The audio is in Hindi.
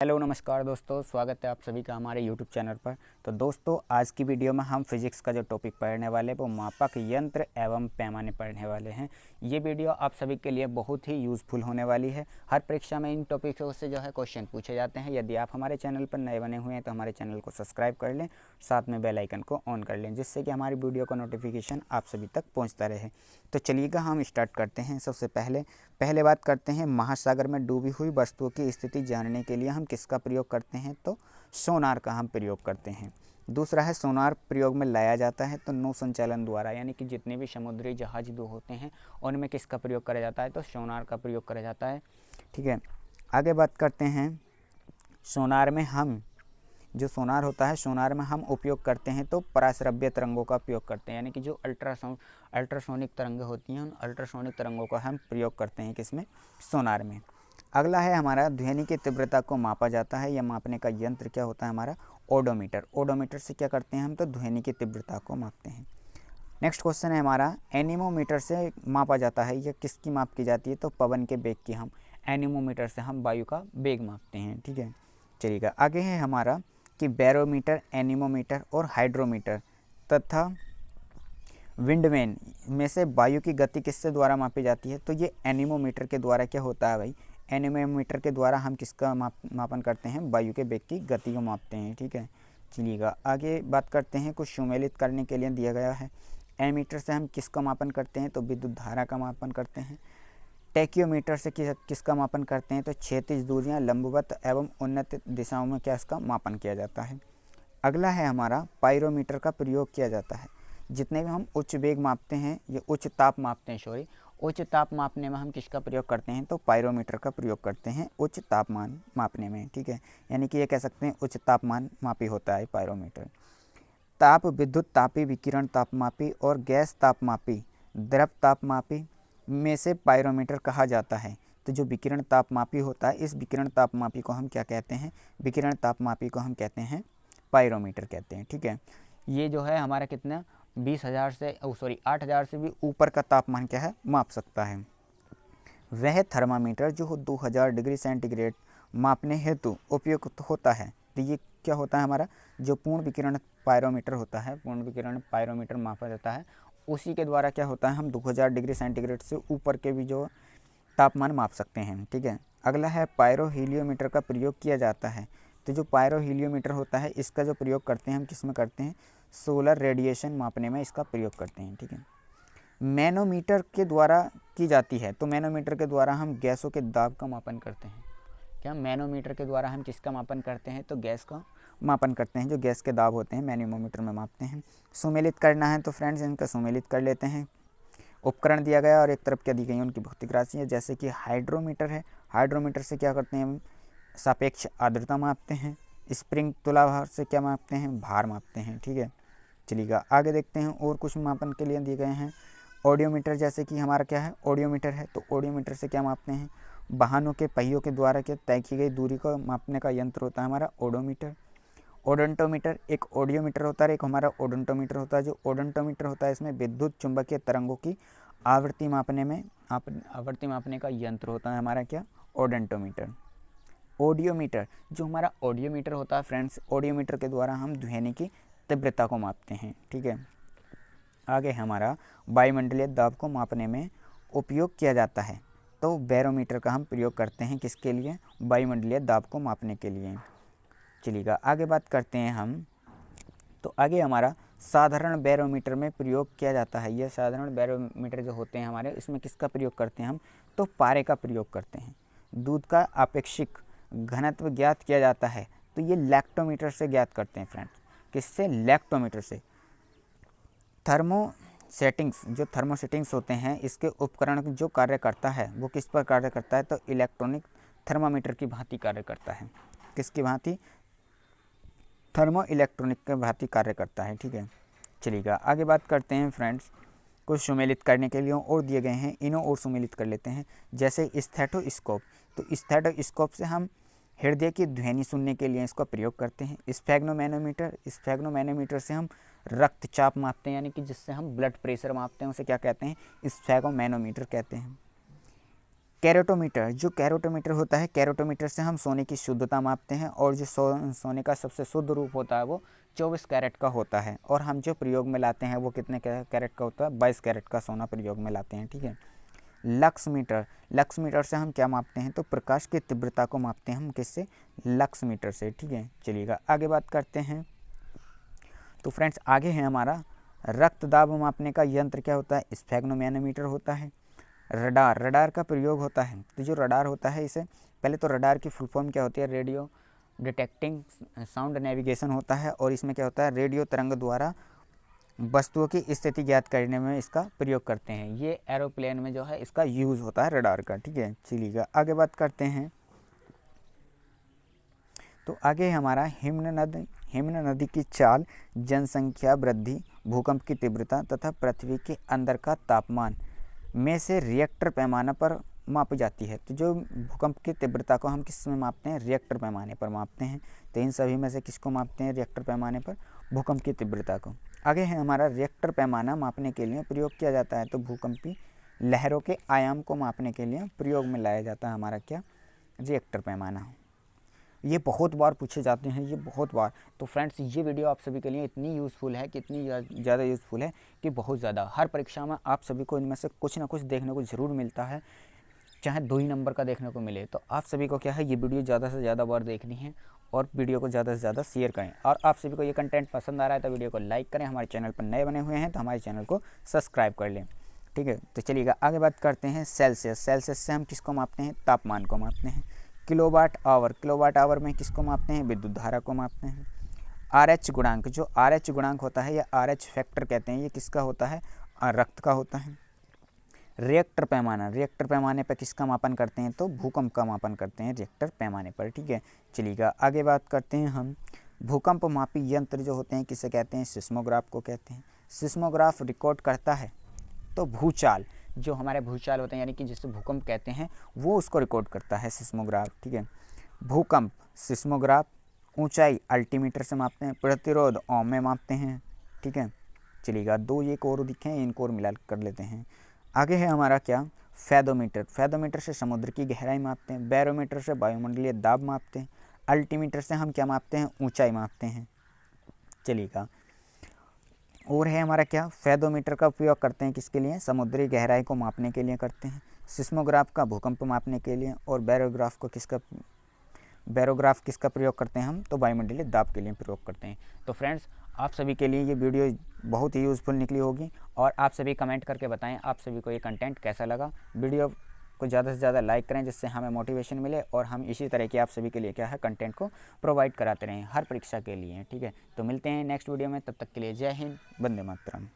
हेलो नमस्कार दोस्तों, स्वागत है आप सभी का हमारे यूट्यूब चैनल पर। तो दोस्तों, आज की वीडियो में हम फिजिक्स का जो टॉपिक पढ़ने वाले हैं वो मापक यंत्र एवं पैमाने पढ़ने वाले हैं। ये वीडियो आप सभी के लिए बहुत ही यूज़फुल होने वाली है। हर परीक्षा में इन टॉपिकों से जो है क्वेश्चन पूछे जाते हैं। यदि आप हमारे चैनल पर नए बने हुए हैं तो हमारे चैनल को सब्सक्राइब कर लें, साथ में बेल आइकन को ऑन कर लें, जिससे कि हमारी वीडियो का नोटिफिकेशन आप सभी तक पहुँचता रहे। तो चलिएगा हम स्टार्ट करते हैं। सबसे पहले बात करते हैं, महासागर में डूबी हुई वस्तुओं की स्थिति जानने के लिए हम किसका प्रयोग करते हैं? तो सोनार का हम प्रयोग करते हैं। दूसरा है, सोनार प्रयोग में लाया जाता है तो नौ संचालन द्वारा, यानी कि जितने भी समुद्री जहाज दो होते हैं उनमें किसका प्रयोग करा जाता है? तो सोनार का प्रयोग करा जाता है। ठीक है, आगे बात करते हैं, सोनार में हम जो सोनार होता है, सोनार में हम उपयोग करते हैं तो पराश्रव्य तरंगों का उपयोग करते हैं, यानी कि जो अल्ट्रासोनिक तरंगें होती हैं उन अल्ट्रासोनिक तरंगों का हम प्रयोग करते हैं किसमें? सोनार में। अगला है हमारा, ध्वनि की तीव्रता को मापा जाता है। यह मापने का यंत्र क्या होता है हमारा? ओडोमीटर। ओडोमीटर से क्या करते हैं हम? तो ध्वनि की तीव्रता को मापते हैं। नेक्स्ट क्वेश्चन है हमारा, एनीमोमीटर से मापा जाता है। यह किसकी माप की जाती है? तो पवन के वेग की हम एनीमोमीटर से हम वायु का वेग मापते हैं। ठीक है, चलिएगा आगे है हमारा कि बैरोमीटर, एनीमोमीटर और हाइड्रोमीटर तथा विंडवेन में से वायु की गति किससे द्वारा मापी जाती है? तो ये एनीमोमीटर के द्वारा क्या होता है भाई? एनीमोमीटर के द्वारा हम किसका मापन करते हैं? वायु के वेग की गति को मापते हैं। ठीक है, चलिएगा आगे बात करते हैं, कुछ सुमेलित करने के लिए दिया गया है। एमीटर से हम किसका मापन करते हैं? तो विद्युत धारा का मापन करते हैं। टैक्योमीटर से किसका मापन करते हैं? तो क्षैतिज दूरियां, लंबवत एवं उन्नत दिशाओं में क्या इसका मापन किया जाता है। अगला है हमारा, पायरोमीटर का प्रयोग किया जाता है। जितने भी हम उच्च वेग मापते हैं, ये उच्च ताप मापते हैं, उच्च ताप मापने में हम किसका प्रयोग करते हैं? तो पायरोमीटर का प्रयोग करते हैं उच्च तापमान मापने में। ठीक है, यानी कि ये कह सकते हैं उच्च तापमान मापी होता है पायरोमीटर। ताप विद्युत तापी, विकिरण तापमापी और गैस तापमापी, द्रव तापमापी में से पायरोमीटर कहा जाता है। तो जो विकिरण तापमापी होता है, इस विकिरण तापमापी को हम क्या कहते हैं? विकिरण तापमापी को हम कहते हैं पायरोमीटर कहते हैं। ठीक है, ये जो है हमारा कितना 20,000 से 8,000 से भी ऊपर का तापमान क्या है? माप सकता है। वह थर्मामीटर जो 2000 डिग्री सेंटीग्रेड मापने हेतु उपयुक्त होता है। तो ये क्या होता है हमारा? जो पूर्ण विकिरण पायरोमीटर होता है, पूर्ण विकिरण पायरोमीटर मापा जाता है, उसी के द्वारा क्या होता है, हम 2000 डिग्री सेंटीग्रेड से ऊपर के भी जो तापमान माप सकते हैं। ठीक है, अगला है, पायरो हीलियोमीटर का प्रयोग किया जाता है। तो जो पायरो हीलियोमीटर होता है, इसका जो प्रयोग करते हैं हम किस में करते हैं? सोलर रेडिएशन मापने में इसका प्रयोग करते हैं। ठीक है, मैनोमीटर के द्वारा की जाती है। तो मैनोमीटर के द्वारा हम गैसों के दाब का मापन करते हैं। क्या मैनोमीटर के द्वारा हम किसका मापन करते हैं? तो गैस का मापन करते हैं। जो गैस के दाब होते हैं मैनोमीटर में मापते हैं। सुमेलित करना है तो फ्रेंड्स इनका सुमेलित कर लेते हैं। उपकरण दिया गया और एक तरफ क्या दी गई, उनकी भौतिक राशि है। जैसे कि हाइड्रोमीटर है, हाइड्रोमीटर से क्या करते हैं हम? सापेक्ष आर्द्रता मापते हैं। स्प्रिंग तुलाभार से क्या मापते हैं? भार मापते हैं। ठीक है, चलिएगा आगे देखते हैं, और कुछ मापन के लिए दिए गए हैं। ऑडियोमीटर, जैसे कि हमारा क्या है? ऑडियोमीटर है। तो ऑडियोमीटर से क्या मापते हैं? वाहनों के पहियों के द्वारा क्या तय की गई दूरी को मापने का यंत्र होता है हमारा ओडोमीटर। ओडोंटोमीटर एक ऑडियोमीटर होता है, एक हमारा ओडोंटोमीटर होता है। जो ओडोंटोमीटर होता है, इसमें विद्युत चुंबकीय तरंगों की आवृत्ति मापने का यंत्र होता है हमारा क्या? ओडोंटोमीटर। ऑडियोमीटर, जो हमारा ऑडियोमीटर होता है फ्रेंड्स, ऑडियोमीटर के द्वारा हम ध्वनि की तीव्रता को मापते हैं। ठीक है, आगे हमारा, वायुमंडलीय दाब को मापने में उपयोग किया जाता है। तो बैरोमीटर का हम प्रयोग करते हैं किसके लिए? वायुमंडलीय दाब को मापने के लिए। चलिएगा आगे बात करते हैं हम, तो आगे हमारा साधारण बैरोमीटर में प्रयोग किया जाता है। यह साधारण बैरोमीटर जो होते हैं हमारे, इसमें किसका प्रयोग करते हैं हम? तो पारे का प्रयोग करते हैं। दूध का आपेक्षिक घनत्व ज्ञात किया जाता है। तो ये लैक्टोमीटर से ज्ञात करते हैं फ्रेंड्स। किससे? लैक्टोमीटर से। जो थर्मोसेटिंग्स होते हैं, इसके उपकरण जो कार्य करता है वो किस पर कार्य करता है? तो इलेक्ट्रॉनिक थर्मामीटर की भांति कार्य करता है। किसकी भांति? थर्मो इलेक्ट्रॉनिक के भांति कार्य करता है। ठीक है, चलिएगा आगे बात करते हैं फ्रेंड्स, कुछ सुमेलित करने के लिए और दिए गए हैं, इन्हों और सुमेलित कर लेते हैं। जैसे स्टेथोस्कोप, तो स्टेथोस्कोप से हम हृदय की ध्वनि सुनने के लिए इसका प्रयोग करते हैं। स्फेग्नोमैनोमीटर से हम रक्तचाप मापते हैं, यानी कि जिससे हम ब्लड प्रेशर मापते हैं, उसे क्या कहते हैं? स्फेग्नोमैनोमीटर कहते हैं। कैरेटोमीटर, जो कैरेटोमीटर होता है, कैरेटोमीटर से हम सोने की शुद्धता मापते हैं और जो सोने का सबसे शुद्ध रूप होता है वो 24 कैरेट का होता है। और हम जो प्रयोग में लाते हैं वो कितने कैरेट का होता है, 22 कैरेट का सोना प्रयोग में लाते हैं, ठीक है। लक्स मीटर, लक्स मीटर से हम क्या मापते हैं, तो प्रकाश की तीव्रता को मापते हैं हम किससे, लक्स मीटर से, ठीक है। चलिएगा आगे बात करते हैं। तो फ्रेंड्स आगे है हमारा रक्त दाब मापने का यंत्र क्या होता है, स्फेग्नोमैनोमीटर होता है। रडार, रडार का प्रयोग होता है, तो जो रडार होता है इसे पहले तो रडार की फुल फॉर्म क्या होती है, रेडियो डिटेक्टिंग साउंड नेविगेशन होता है। और इसमें क्या होता है, रेडियो तरंग द्वारा वस्तुओं की स्थिति ज्ञात करने में इसका प्रयोग करते हैं। ये एरोप्लेन में जो है इसका यूज़ होता है रडार का, ठीक है। चलिएगा आगे बात करते हैं। तो आगे हमारा हिमन नदी की चाल, जनसंख्या वृद्धि, भूकंप की तीव्रता तथा पृथ्वी के अंदर का तापमान में से रिएक्टर पैमाना पर मापी जाती है। तो जो भूकंप की तीव्रता को हम किस में मापते हैं, रिएक्टर पैमाने पर मापते हैं। तो इन सभी में से किसको मापते हैं, रिएक्टर पैमाने पर, भूकंप की तीव्रता को। आगे है हमारा रिएक्टर पैमाना मापने के लिए प्रयोग किया जाता है, तो भूकंपी लहरों के आयाम को मापने के लिए प्रयोग में लाया जाता है हमारा क्या, रिएक्टर पैमाना। ये बहुत बार पूछे जाते हैं, ये बहुत बार। तो फ्रेंड्स ये वीडियो आप सभी के लिए इतनी यूज़फुल है कि इतनी ज़्यादा यूज़फुल है कि बहुत ज़्यादा, हर परीक्षा में आप सभी को इनमें से कुछ ना कुछ देखने को ज़रूर मिलता है, चाहे 2 ही नंबर का देखने को मिले। तो आप सभी को क्या है, ये वीडियो ज़्यादा से ज़्यादा बार देखनी है और वीडियो को ज़्यादा से ज़्यादा शेयर करें। और आप सभी को ये कंटेंट पसंद आ रहा है तो वीडियो को लाइक करें। हमारे चैनल पर नए बने हुए हैं तो हमारे चैनल को सब्सक्राइब कर लें, ठीक है। तो चलिएगा आगे बात करते हैं सेल्सियस। सेल्सियस से हम किसको मापते हैं, तापमान को मापते हैं। किलोवाट आवर, किलोवाट आवर में किसको मापते हैं, विद्युत धारा को मापते हैं। RH गुणांक, जो RH गुणांक होता है या RH फैक्टर कहते हैं, ये किसका होता है, रक्त का होता है। रिएक्टर पैमाना, रिएक्टर पैमाने पर किसका मापन करते हैं, तो भूकंप का मापन करते हैं रिएक्टर पैमाने पर, ठीक है। चलिएगा आगे बात करते हैं हम। भूकंप मापी यंत्र जो होते हैं किसे कहते हैं, सिस्मोग्राफ को कहते हैं। सिस्मोग्राफ रिकॉर्ड करता है तो भूचाल, जो हमारे भूचाल होते हैं यानी कि जिसे भूकंप कहते हैं, वो उसको रिकॉर्ड करता है सिस्मोग्राफ, ठीक है। भूकंप सिस्मोग्राफ, ऊंचाई अल्टीमीटर से मापते हैं, प्रतिरोध ओम में मापते हैं, ठीक है। चलिएगा 2 एक और दिखे हैं, इनको और मिला कर लेते हैं। आगे है हमारा क्या, फैदोमीटर। फैदोमीटर से समुद्र की गहराई मापते हैं। बैरोमीटर से वायुमंडलीय दाब मापते हैं। अल्टीमीटर से हम क्या मापते हैं, ऊंचाई मापते हैं। चलिएगा और है हमारा क्या, फैदोमीटर का उपयोग करते हैं किसके लिए, समुद्री गहराई को मापने के लिए करते हैं। सिस्मोग्राफ का भूकंप मापने के लिए। और बैरोग्राफ किसका प्रयोग करते हैं हम, तो वायुमंडलीय दाब के लिए प्रयोग करते हैं। तो फ्रेंड्स आप सभी के लिए ये वीडियो बहुत ही यूज़फुल निकली होगी और आप सभी कमेंट करके बताएं आप सभी को ये कंटेंट कैसा लगा। वीडियो को ज़्यादा से ज़्यादा लाइक करें जिससे हमें मोटिवेशन मिले और हम इसी तरह के आप सभी के लिए क्या है, कंटेंट को प्रोवाइड कराते रहें हर परीक्षा के लिए, ठीक है। तो मिलते हैं नेक्स्ट वीडियो में, तब तक के लिए जय हिंद, वंदे मातरम।